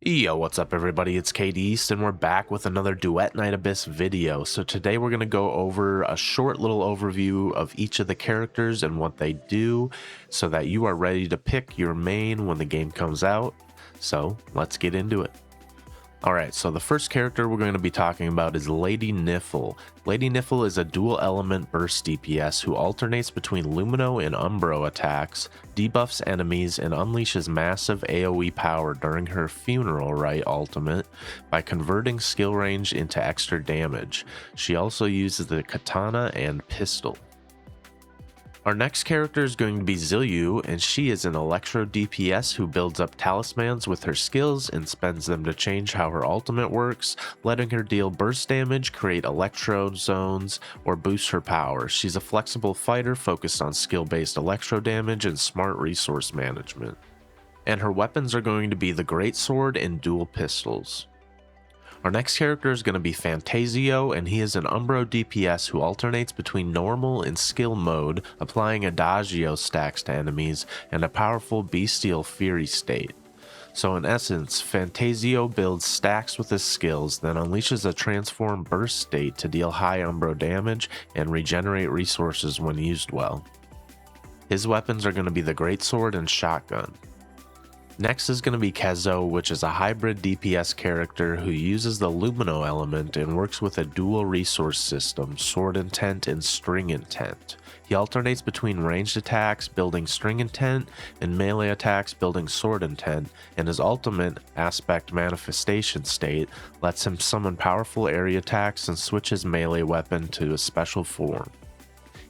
Yo, what's up everybody, it's KD East and we're back with another Duet Night Abyss video. So today we're going to go over a short little overview of each of the characters and what they do so that you are ready to pick your main when the game comes out. So let's get into it. Alright, so the first character we're going to be talking about is Lady Niffle. Lady Niffle is a dual element burst DPS who alternates between Lumino and Umbro attacks, debuffs enemies, and unleashes massive AoE power during her Funeral Rite ultimate by converting skill range into extra damage. She also uses the katana and pistol. Our next character is going to be Zilyu, and she is an Electro DPS who builds up talismans with her skills and spends them to change how her ultimate works, letting her deal burst damage, create electro zones, or boost her power. She's a flexible fighter focused on skill-based electro damage and smart resource management. And her weapons are going to be the Greatsword and dual pistols. Our next character is going to be Fantasio, and he is an Umbro DPS who alternates between normal and skill mode, applying Adagio stacks to enemies and a powerful Bestial Fury state. So in essence, Fantasio builds stacks with his skills, then unleashes a transform burst state to deal high Umbro damage and regenerate resources when used well. His weapons are going to be the Greatsword and Shotgun. Next is going to be Kazo, which is a hybrid DPS character who uses the Lumino element and works with a dual resource system, Sword Intent and String Intent. He alternates between ranged attacks, building String Intent, and melee attacks, building Sword Intent, and his ultimate, Aspect Manifestation state, lets him summon powerful area attacks and switch his melee weapon to a special form.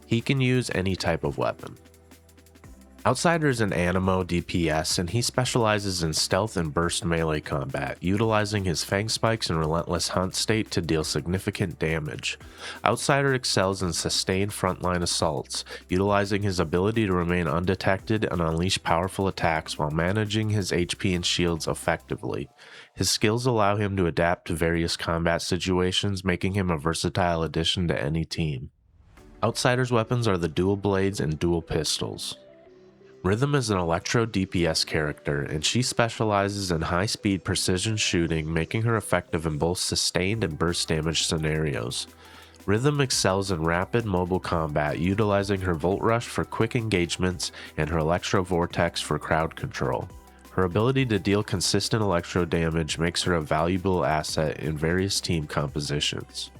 He can use any type of weapon. Outsider is an Animo DPS, and he specializes in stealth and burst melee combat, utilizing his Fang Spikes and Relentless Hunt state to deal significant damage. Outsider excels in sustained frontline assaults, utilizing his ability to remain undetected and unleash powerful attacks while managing his HP and shields effectively. His skills allow him to adapt to various combat situations, making him a versatile addition to any team. Outsider's weapons are the dual blades and dual pistols. Rhythm is an Electro DPS character, and she specializes in high-speed precision shooting, making her effective in both sustained and burst damage scenarios. Rhythm excels in rapid mobile combat, utilizing her Volt Rush for quick engagements and her Electro Vortex for crowd control. Her ability to deal consistent electro damage makes her a valuable asset in various team compositions.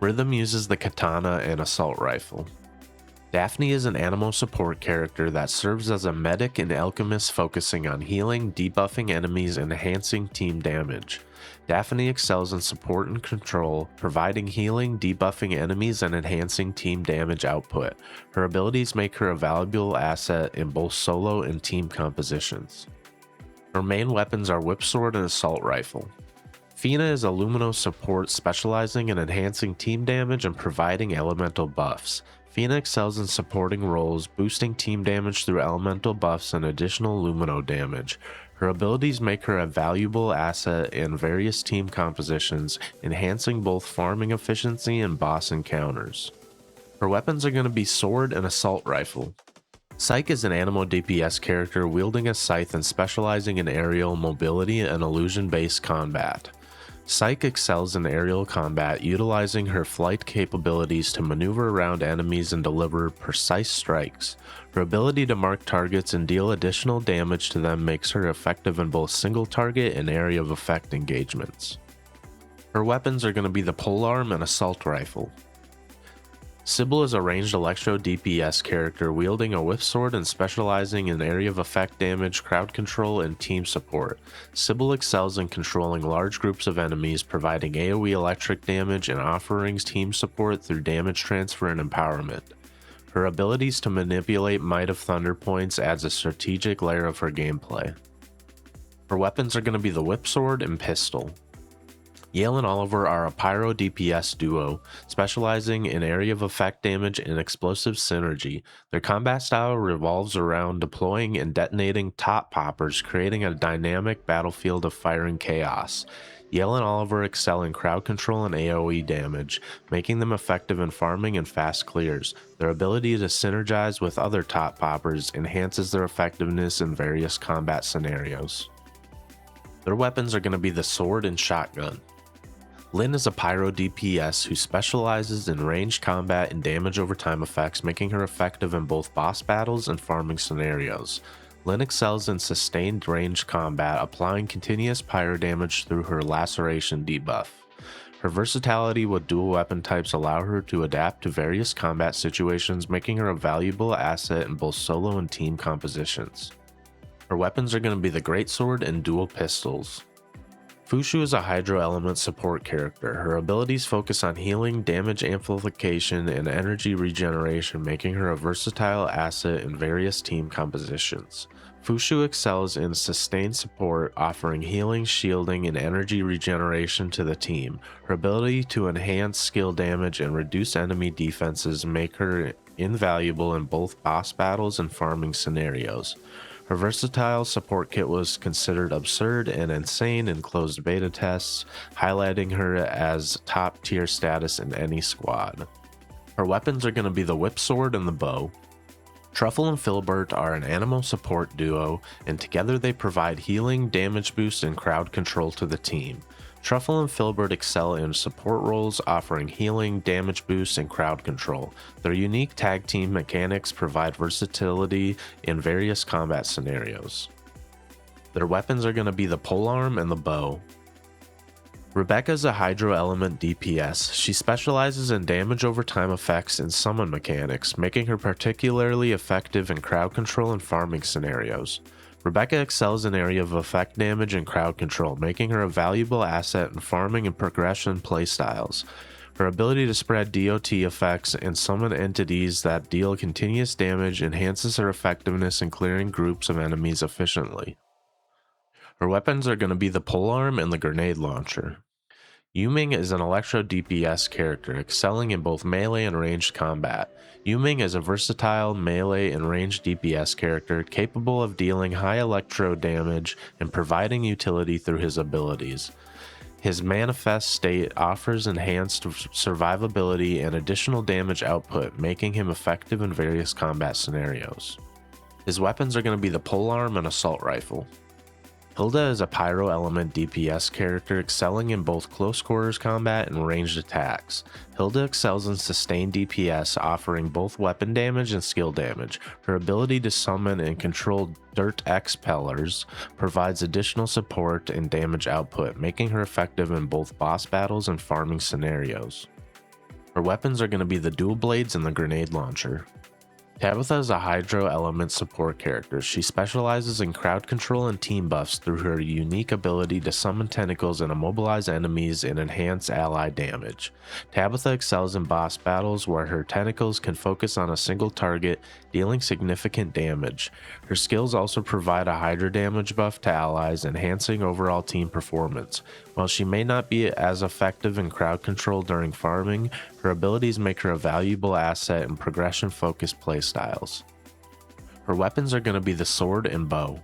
Rhythm uses the katana and assault rifle. Daphne is an Animo support character that serves as a medic and alchemist focusing on healing, debuffing enemies, and enhancing team damage. Daphne excels in support and control, providing healing, debuffing enemies, and enhancing team damage output. Her abilities make her a valuable asset in both solo and team compositions. Her main weapons are Whipsword and Assault Rifle. Fina is a Lumino support specializing in enhancing team damage and providing elemental buffs. Fina excels in supporting roles, boosting team damage through elemental buffs and additional Lumino damage. Her abilities make her a valuable asset in various team compositions, enhancing both farming efficiency and boss encounters. Her weapons are going to be Sword and Assault Rifle. Psyche is an Animo DPS character wielding a scythe and specializing in aerial mobility and illusion-based combat. Psyche excels in aerial combat, utilizing her flight capabilities to maneuver around enemies and deliver precise strikes. Her ability to mark targets and deal additional damage to them makes her effective in both single target and area of effect engagements. Her weapons are going to be the polearm and assault rifle. Sybil is a ranged Electro DPS character wielding a whipsword and specializing in area of effect damage, crowd control, and team support. Sybil excels in controlling large groups of enemies, providing AoE electric damage, and offering team support through damage transfer and empowerment. Her abilities to manipulate Might of Thunder points adds a strategic layer of her gameplay. Her weapons are going to be the whipsword and pistol. Yale and Oliver are a Pyro DPS duo, specializing in area of effect damage and explosive synergy. Their combat style revolves around deploying and detonating top poppers, creating a dynamic battlefield of fire and chaos. Yale and Oliver excel in crowd control and AoE damage, making them effective in farming and fast clears. Their ability to synergize with other top poppers enhances their effectiveness in various combat scenarios. Their weapons are going to be the sword and shotgun. Lyn is a pyro DPS who specializes in ranged combat and damage over time effects, making her effective in both boss battles and farming scenarios. Lyn excels in sustained ranged combat, applying continuous pyro damage through her laceration debuff. Her versatility with dual weapon types allow her to adapt to various combat situations, making her a valuable asset in both solo and team compositions. Her weapons are going to be the greatsword and dual pistols. Fushu is a Hydro Element support character. Her abilities focus on healing, damage amplification, and energy regeneration, making her a versatile asset in various team compositions. Fushu excels in sustained support, offering healing, shielding, and energy regeneration to the team. Her ability to enhance skill damage and reduce enemy defenses make her invaluable in both boss battles and farming scenarios. Her versatile support kit was considered absurd and insane in closed beta tests, highlighting her as top tier status in any squad. Her weapons are going to be the whip sword and the bow. Truffle and Filbert are an animal support duo, and together they provide healing, damage boost, and crowd control to the team. Truffle and Filbert excel in support roles, offering healing, damage boost, and crowd control. Their unique tag team mechanics provide versatility in various combat scenarios. Their weapons are going to be the polearm and the bow. Rebecca is a Hydro Element DPS. She specializes in damage over time effects and summon mechanics, making her particularly effective in crowd control and farming scenarios. Rebecca excels in area of effect damage and crowd control, making her a valuable asset in farming and progression playstyles. Her ability to spread DOT effects and summon entities that deal continuous damage enhances her effectiveness in clearing groups of enemies efficiently. Her weapons are going to be the polearm and the grenade launcher. Yuming is an Electro DPS character, excelling in both melee and ranged combat. Yuming is a versatile melee and ranged DPS character capable of dealing high electro damage and providing utility through his abilities. His manifest state offers enhanced survivability and additional damage output, making him effective in various combat scenarios. His weapons are going to be the polearm and assault rifle. Hilda is a Pyro Element DPS character excelling in both close quarters combat and ranged attacks. Hilda excels in sustained DPS, offering both weapon damage and skill damage. Her ability to summon and control Dirt Expellers provides additional support and damage output, making her effective in both boss battles and farming scenarios. Her weapons are going to be the dual blades and the grenade launcher. Tabethe is a Hydro Element support character. She specializes in crowd control and team buffs through her unique ability to summon tentacles and immobilize enemies and enhance ally damage. Tabethe excels in boss battles where her tentacles can focus on a single target, dealing significant damage. Her skills also provide a Hydra damage buff to allies, enhancing overall team performance. While she may not be as effective in crowd control during farming, her abilities make her a valuable asset in progression-focused playstyles. Her weapons are going to be the sword and bow.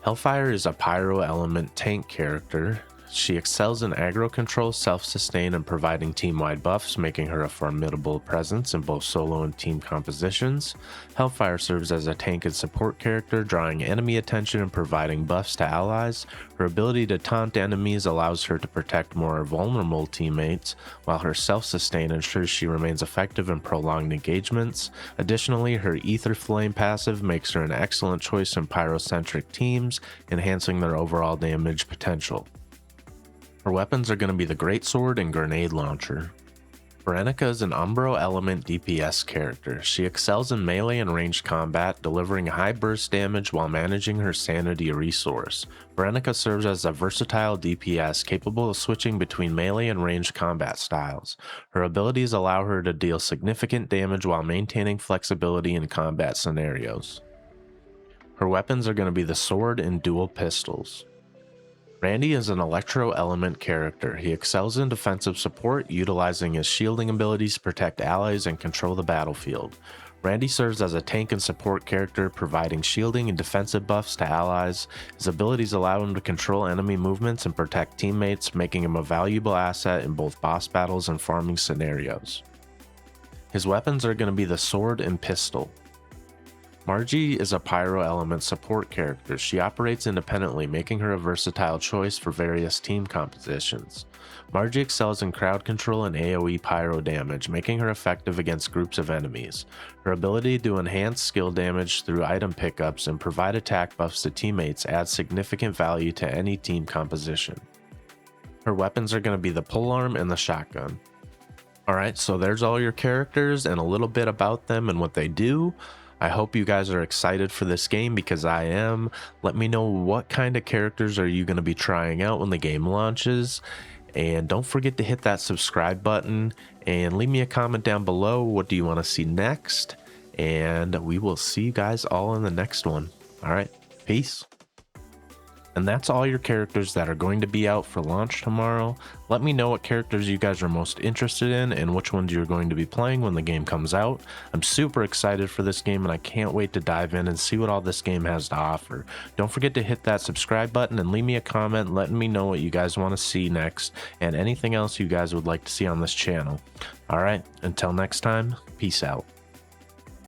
Hellfire is a Pyro Element tank character. She excels in aggro control, self-sustain, and providing team-wide buffs, making her a formidable presence in both solo and team compositions. Hellfire serves as a tank and support character, drawing enemy attention and providing buffs to allies. Her ability to taunt enemies allows her to protect more vulnerable teammates, while her self-sustain ensures she remains effective in prolonged engagements. Additionally, her Ether Flame passive makes her an excellent choice in pyrocentric teams, enhancing their overall damage potential. Her weapons are going to be the greatsword and grenade launcher. Berenica is an Umbro Element DPS character. She excels in melee and ranged combat, delivering high burst damage while managing her sanity resource. Berenica serves as a versatile DPS capable of switching between melee and ranged combat styles. Her abilities allow her to deal significant damage while maintaining flexibility in combat scenarios. Her weapons are going to be the sword and dual pistols. Randy is an Electro Element character. He excels in defensive support, utilizing his shielding abilities to protect allies and control the battlefield. Randy serves as a tank and support character, providing shielding and defensive buffs to allies. His abilities allow him to control enemy movements and protect teammates, making him a valuable asset in both boss battles and farming scenarios. His weapons are going to be the sword and pistol. Margie is a pyro element support character. She operates independently, making her a versatile choice for various team compositions. Margie excels in crowd control and AoE pyro damage, making her effective against groups of enemies. Her ability to enhance skill damage through item pickups and provide attack buffs to teammates adds significant value to any team composition. Her weapons are going to be the polearm and the shotgun. Alright, so there's all your characters and a little bit about them and what they do. I hope you guys are excited for this game because I am. Let me know what kind of characters are you going to be trying out when the game launches. And don't forget to hit that subscribe button and leave me a comment down below. What do you want to see next? And we will see you guys all in the next one. All right, peace. And that's all your characters that are going to be out for launch tomorrow. Let me know what characters you guys are most interested in and which ones you're going to be playing when the game comes out. I'm super excited for this game and I can't wait to dive in and see what all this game has to offer. Don't forget to hit that subscribe button and leave me a comment letting me know what you guys want to see next and anything else you guys would like to see on this channel. Alright, until next time, peace out.